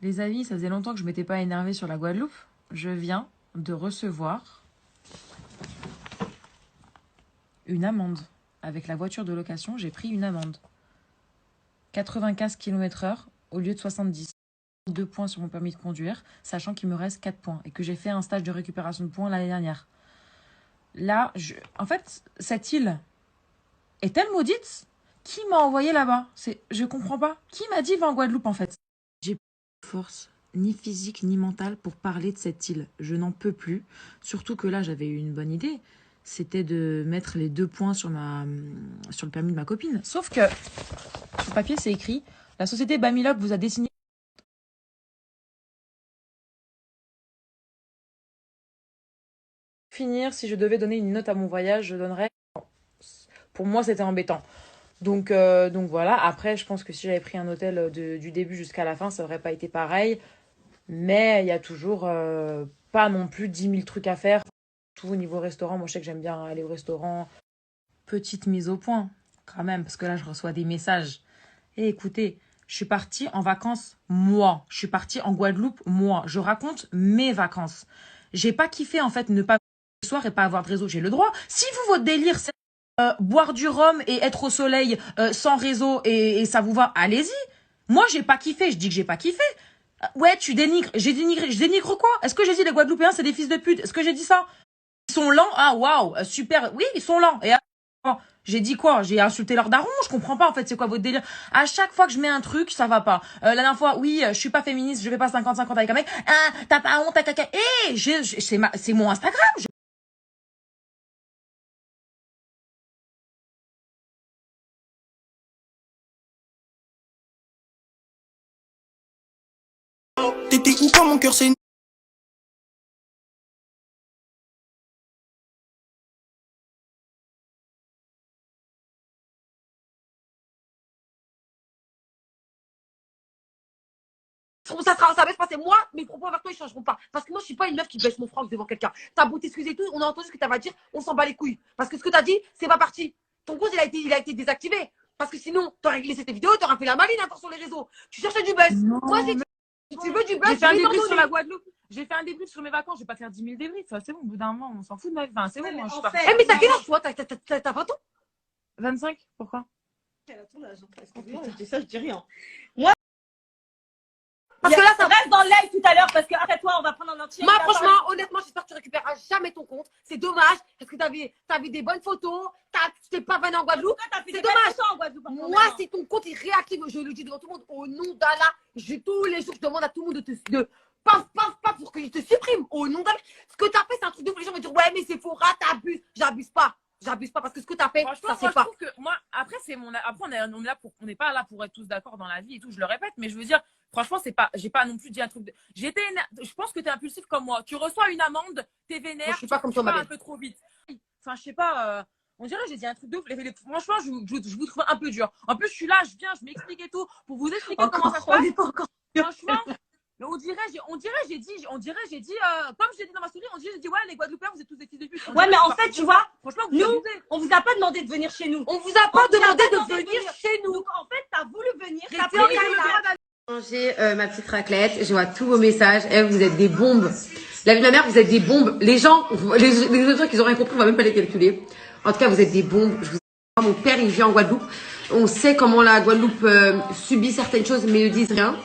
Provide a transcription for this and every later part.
Les amis, ça faisait longtemps que je m'étais pas énervée sur la Guadeloupe. Je viens de recevoir une amende. Avec la voiture de location, j'ai pris une amende. 95 km/h au lieu de 70. 2 points sur mon permis de conduire, sachant qu'il me reste 4 points et que j'ai fait un stage de récupération de points l'année dernière. Là, en fait, cette île est-elle maudite? Qui m'a envoyé là-bas? Je comprends pas. Qui m'a dit va en Guadeloupe en fait? J'ai pas de force, ni physique, ni mentale pour parler de cette île. Je n'en peux plus. Surtout que là, j'avais eu une bonne idée. C'était de mettre les 2 points sur le permis de ma copine. Sauf que, sur le papier, c'est écrit, la société Bamiloc vous a dessiné. Finir, si je devais donner une note à mon voyage, je donnerais... Pour moi, c'était embêtant. Donc voilà, après, je pense que si j'avais pris un hôtel du début jusqu'à la fin, ça n'aurait pas été pareil. Mais il y a toujours pas non plus 10 000 trucs à faire. Tout au niveau restaurant, moi je sais que j'aime bien aller au restaurant. Petite mise au point, quand même, parce que là je reçois des messages. Et écoutez, je suis partie en vacances, moi. Je suis partie en Guadeloupe, moi. Je raconte mes vacances. J'ai pas kiffé en fait ne pas le soir et pas avoir de réseau. J'ai le droit. Si vous, votre délire, c'est boire du rhum et être au soleil sans réseau et ça vous va, allez-y. Moi, j'ai pas kiffé. Je dis que j'ai pas kiffé. Ouais, tu dénigres. J'ai dénigré. Je dénigre quoi? Est-ce que j'ai dit les Guadeloupéens, c'est des fils de pute? Est-ce que j'ai dit ça? Ils sont lents? Ah, waouh, super. Oui, ils sont lents. Et j'ai dit quoi? J'ai insulté leur daron? Je comprends pas, en fait, c'est quoi votre délire? À chaque fois que je mets un truc, ça va pas. La dernière fois, oui, je suis pas féministe, je fais pas 50-50 avec un mec. Ah, t'as pas honte, t'as caca. C'est mon Instagram. T'étais où quand mon cœur s'est... Ça va se passer. Moi, mes propos envers toi, ils changeront pas. Parce que moi, je suis pas une meuf qui baisse mon franc devant quelqu'un. T'as beau t'excuser et tout, on a entendu ce que t'avais à dire, on s'en bat les couilles. Parce que ce que t'as dit, c'est pas parti. Ton compte, il a été désactivé. Parce que sinon, t'aurais laissé tes vidéos, t'aurais fait la maline encore sur les réseaux. Tu cherchais du buzz. Non, Moi, si tu veux du buzz, j'ai fait un je vais t'en débrief sur donner. la Guadeloupe. J'ai fait un débrief sur mes vacances. Je vais pas faire 10 000 débriefs. C'est bon, au bout d'un moment, on s'en fout de ma vie. Enfin, c'est bon, moi, je suis partie. Eh, mais t'as quel âge, toi? T'as 20 ans? 25? Pourquoi? Elle a ton âge. Excuse-moi, je dis ça, je dis rien. Parce que là, ça reste dans le live tout à l'heure parce qu'après toi, on va prendre un entier. moi, franchement, honnêtement, j'espère que tu récupéreras jamais ton compte. C'est dommage parce que t'avais des bonnes photos. Tu t'es pas vanné en Guadeloupe. C'est dommage. Moi, si ton compte est réactif, je le dis devant tout le monde, au nom d'Allah, tous les jours, je demande à tout le monde de paf, pour qu'il te supprime. Au nom d'Allah. Ce que t'as fait, c'est un truc de fou. Les gens vont dire, ouais, mais c'est faux, t'abuses. J'abuse pas. J'abuse pas parce que ce que t'as fait, Franchement, ça c'est moi, pas. je trouve que moi, après, après, on n'est pas là pour être tous d'accord dans la vie et tout, je le répète, mais je veux dire, franchement, j'ai pas non plus dit un truc je pense que t'es impulsif comme moi. Tu reçois une amende, t'es vénère, Moi, je suis pas comme tu toi, ma vas un belle. peu trop vite. Enfin, je sais pas, on dirait que j'ai dit un truc de ouf. Franchement, je vous trouve un peu dur. En plus, je suis là, je viens, je m'explique et tout, pour vous expliquer comment ça se passe. Franchement, mais on dirait, j'ai dit, comme je l'ai dit dans ma story, j'ai dit, ouais, les Guadeloupéens, vous êtes tous des fils de pute. Ouais, mais en fait, tu vois, Franchement, nous, abusez. on vous a pas demandé de venir chez nous. On vous a pas demandé de venir chez nous. Donc, en fait, t'as voulu venir. T'as Restez pris en les Canada. Manger ma petite raclette, je vois tous vos messages. Vous êtes des bombes. La vie de ma mère, vous êtes des bombes. Les gens, les autres qui ont rien compris, on va même pas les calculer. En tout cas, vous êtes des bombes. Mon père, il vit en Guadeloupe. On sait comment la Guadeloupe subit certaines choses, mais ils ne disent rien.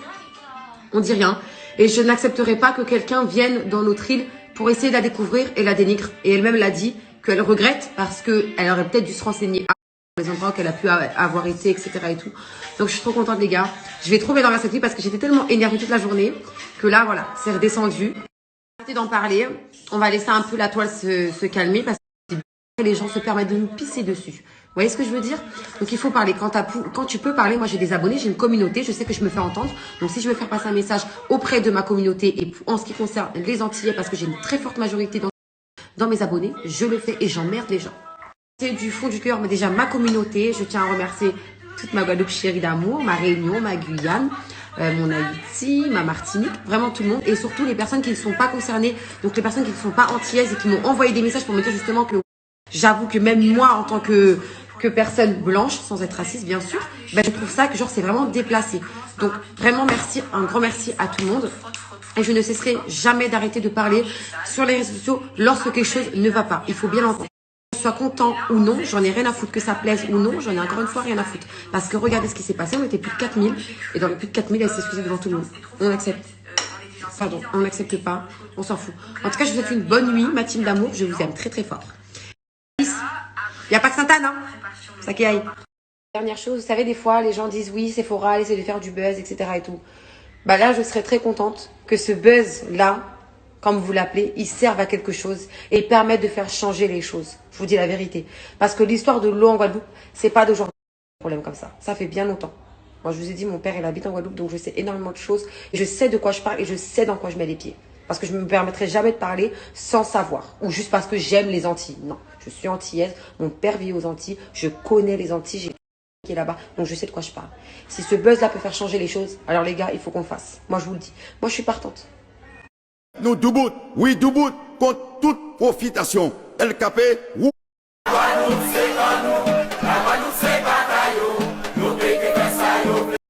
On dit rien. Et je n'accepterai pas que quelqu'un vienne dans notre île pour essayer de la découvrir et la dénigre. Et elle-même l'a dit qu'elle regrette parce qu'elle aurait peut-être dû se renseigner les endroits qu'elle a pu avoir été, etc. et tout. Donc je suis trop contente les gars. Je vais trop bien dans cette vie parce que j'étais tellement énervée toute la journée que là voilà, c'est redescendu. Arrêtez d'en parler. On va laisser un peu la toile se calmer parce que les gens se permettent de nous pisser dessus. Vous voyez ce que je veux dire? Donc il faut parler. Quand tu peux parler, moi j'ai des abonnés, j'ai une communauté, je sais que je me fais entendre. Donc si je veux faire passer un message auprès de ma communauté et en ce qui concerne les Antillais, parce que j'ai une très forte majorité dans mes abonnés, je le fais et j'emmerde les gens. C'est du fond du cœur, mais déjà ma communauté, je tiens à remercier toute ma Guadeloupe chérie d'amour, ma Réunion, ma Guyane, mon Haïti, ma Martinique, vraiment tout le monde. Et surtout les personnes qui ne sont pas concernées, donc les personnes qui ne sont pas antillaises et qui m'ont envoyé des messages pour me dire justement que j'avoue que même moi en tant que personne blanche, sans être raciste bien sûr, ben je trouve ça que genre c'est vraiment déplacé. Donc vraiment merci, un grand merci à tout le monde. Et je ne cesserai jamais d'arrêter de parler sur les réseaux sociaux lorsque quelque chose ne va pas. Il faut bien l'entendre. Que je sois content ou non, j'en ai rien à foutre. Que ça plaise ou non, j'en ai encore une fois rien à foutre. Parce que regardez ce qui s'est passé, on était plus de 4000. Et dans les plus de 4000, elle s'est excusée devant tout le monde. On accepte. Pardon, on n'accepte pas. On s'en fout. En tout cas, je vous souhaite une bonne nuit, ma team d'amour. Je vous aime très très fort. Il n'y a pas que Sainte-Anne, hein. Ça qui aille. Dernière chose, vous savez, des fois, les gens disent oui, Sephora, elle essaie de faire du buzz, etc. et tout. Bah là, je serais très contente que ce buzz-là, comme vous l'appelez, il serve à quelque chose et il permette de faire changer les choses. Je vous dis la vérité. Parce que l'histoire de l'eau en Guadeloupe, c'est pas d'aujourd'hui un problème comme ça. Ça fait bien longtemps. Moi, je vous ai dit, mon père, il habite en Guadeloupe, donc je sais énormément de choses. Et je sais de quoi je parle et je sais dans quoi je mets les pieds. Parce que je ne me permettrai jamais de parler sans savoir. Ou juste parce que j'aime les Antilles. Non, je suis antillaise. Mon père vit aux Antilles. Je connais les Antilles. J'ai qui est là-bas. Donc, je sais de quoi je parle. Si ce buzz-là peut faire changer les choses, alors les gars, il faut qu'on le fasse. Moi, je vous le dis. Moi, je suis partante. Nous debout, oui debout, contre toute profitation. El Capé, oui.